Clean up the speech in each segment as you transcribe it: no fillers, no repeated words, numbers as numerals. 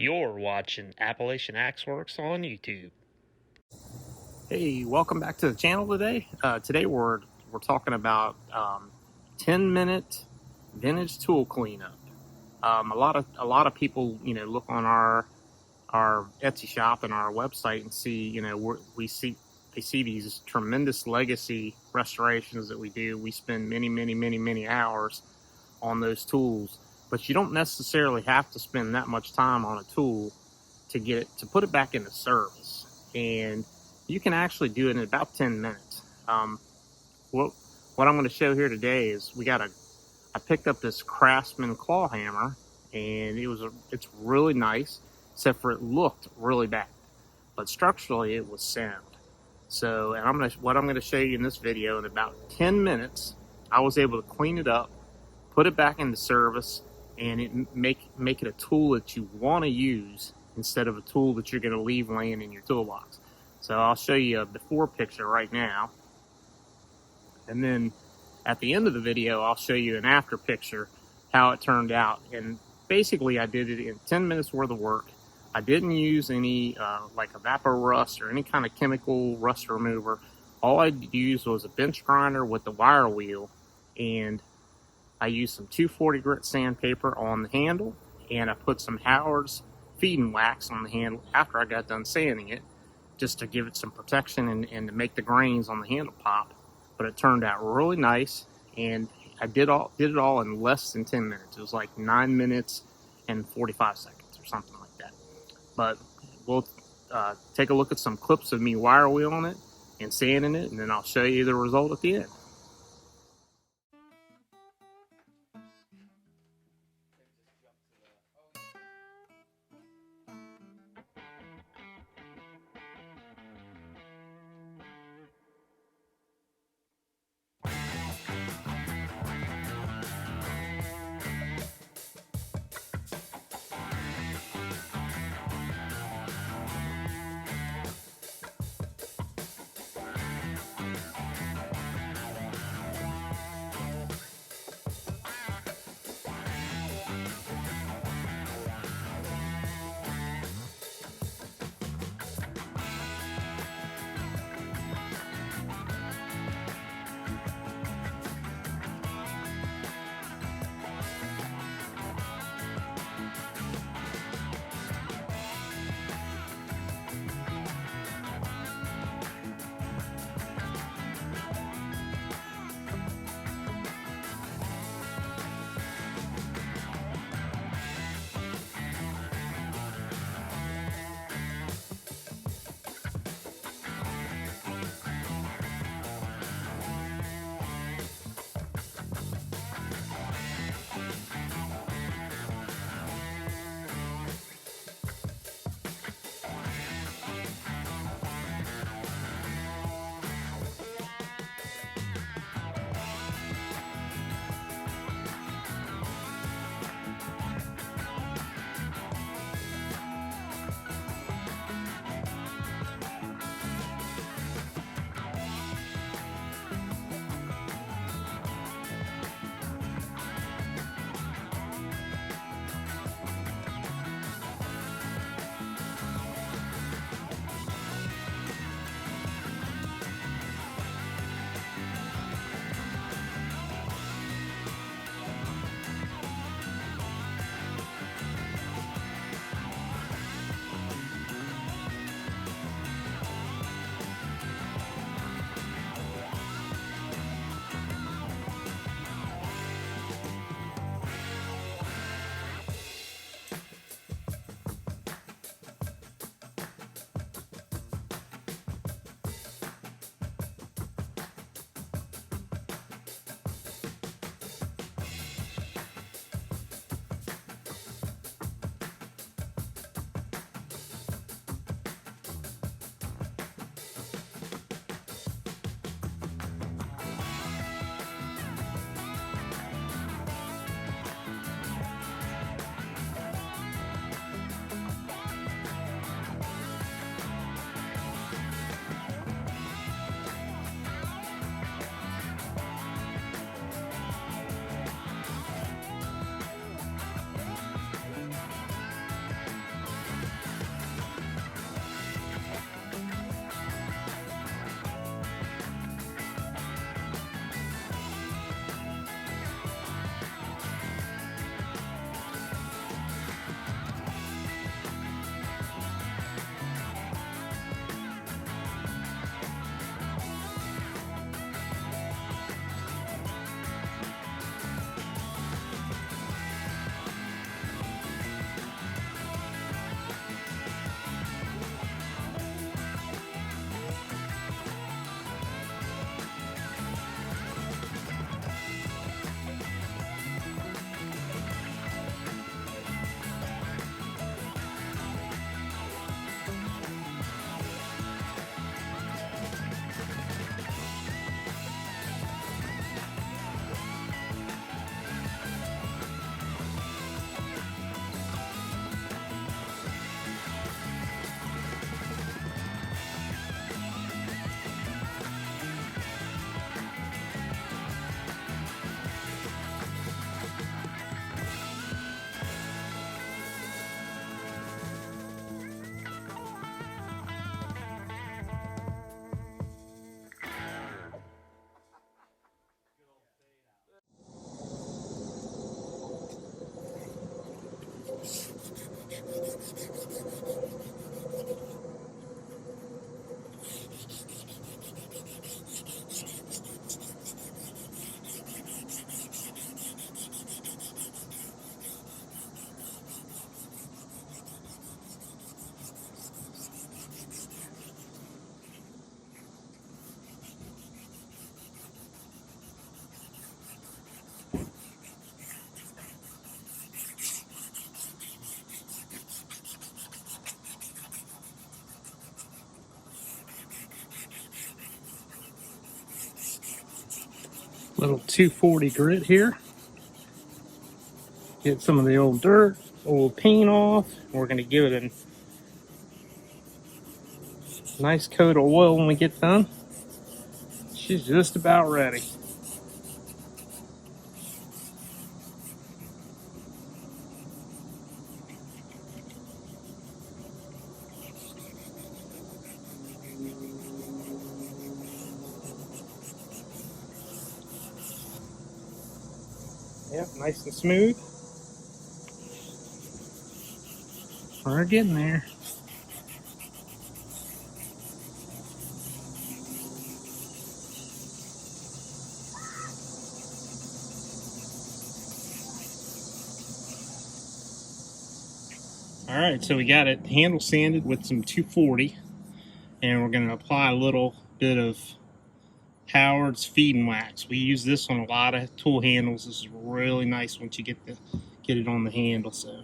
You're watching Appalachian Axeworks on YouTube. Hey, welcome back to the channel today. Today we're talking about 10-minute vintage tool cleanup. A lot of people, look on our Etsy shop and our website and see, they see these tremendous legacy restorations that we do. We spend many hours on those tools, but you don't necessarily have to spend that much time on a tool to put it back into service. And you can actually do it in about 10 minutes. What I'm going to show here today is I picked up this Craftsman claw hammer, and it's really nice, except for it looked really bad, but structurally it was sound. So, and what I'm going to show you in this video, in about 10 minutes, I was able to clean it up, put it back into service, and make it a tool that you want to use instead of a tool that you're going to leave laying in your toolbox. So I'll show you a before picture right now, and then at the end of the video I'll show you an after picture, how it turned out. And basically I did it in 10 minutes worth of work. I didn't use any like evapor rust or any kind of chemical rust remover. All I used was a bench grinder with the wire wheel, and I used some 240 grit sandpaper on the handle, and I put some Howard's feeding wax on the handle after I got done sanding it, just to give it some protection and to make the grains on the handle pop. But it turned out really nice, and I did it all in less than 10 minutes. It was like 9 minutes and 45 seconds or something like that. But we'll take a look at some clips of me wire wheeling it and sanding it, and then I'll show you the result at the end. Little 240 grit here. Get some of the old dirt, old paint off. We're going to give it a nice coat of oil when we get done. She's just about ready. Yep, nice and smooth. We're getting there. Alright, so we got it handle sanded with some 240, and we're going to apply a little bit of Howard's feeding wax. We use this on a lot of tool handles. This is really nice once you get it on the handle. So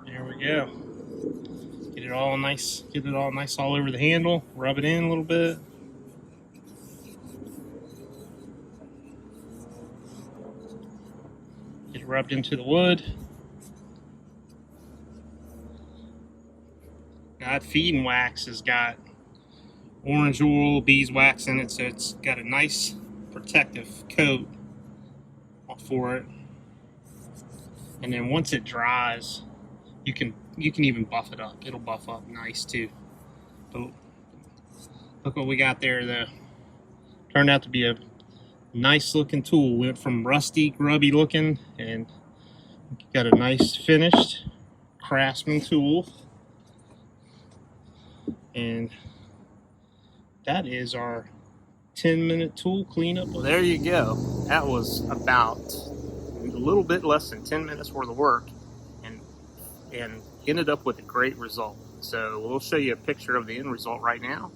there we go. Get it all nice all over the handle. Rub it in a little bit. Get it rubbed into the wood. Now that feeding wax has got orange oil, beeswax in it, so it's got a nice protective coat for it. And then once it dries, you can even buff it up. It'll buff up nice too. But look what we got there though. Turned out to be a nice looking tool. Went from rusty, grubby looking, and got a nice finished Craftsman tool. And that is our 10-minute tool cleanup. Well, there you go. That was about a little bit less than 10 minutes worth of work, and ended up with a great result. So we'll show you a picture of the end result right now,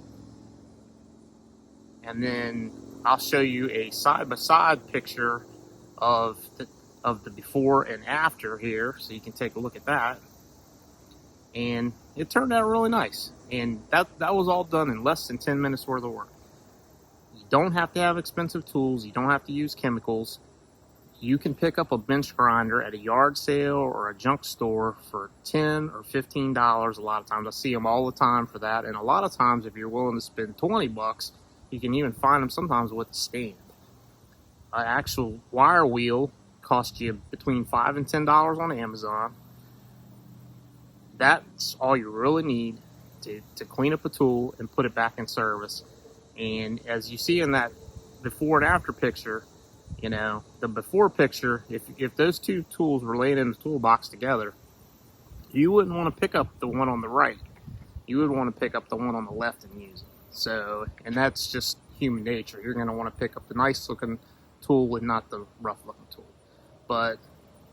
and then I'll show you a side-by-side picture of the before and after here, so you can take a look at that. And it turned out really nice, and that was all done in less than 10 minutes worth of work. You don't have to have expensive tools. You don't have to use chemicals. You can pick up a bench grinder at a yard sale or a junk store for $10 or $15 a lot of times. I see them all the time for that. And a lot of times, if you're willing to spend 20 bucks, you can even find them sometimes with a stand. An actual wire wheel costs you between $5 and $10 on Amazon. That's all you really need to clean up a tool and put it back in service. And as you see in that before and after picture, you know, the before picture, if those two tools were laid in the toolbox together, you wouldn't want to pick up the one on the right. You would want to pick up the one on the left and use it. So, and that's just human nature. You're going to want to pick up the nice looking tool and not the rough looking tool. But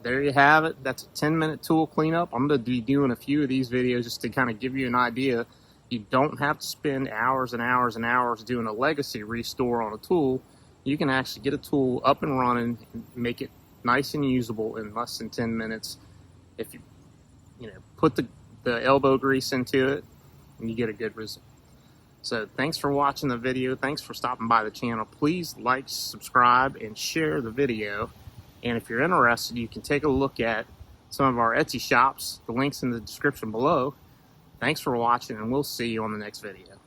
there you have it. That's a 10-minute tool cleanup. I'm going to be doing a few of these videos just to kind of give you an idea. You don't have to spend hours and hours and hours doing a legacy restore on a tool. You can actually get a tool up and running and make it nice and usable in less than 10 minutes. If you put the elbow grease into it, and you get a good result. So thanks for watching the video. Thanks for stopping by the channel. Please like, subscribe, and share the video. And if you're interested, you can take a look at some of our Etsy shops. The link's in the description below. Thanks for watching, and we'll see you on the next video.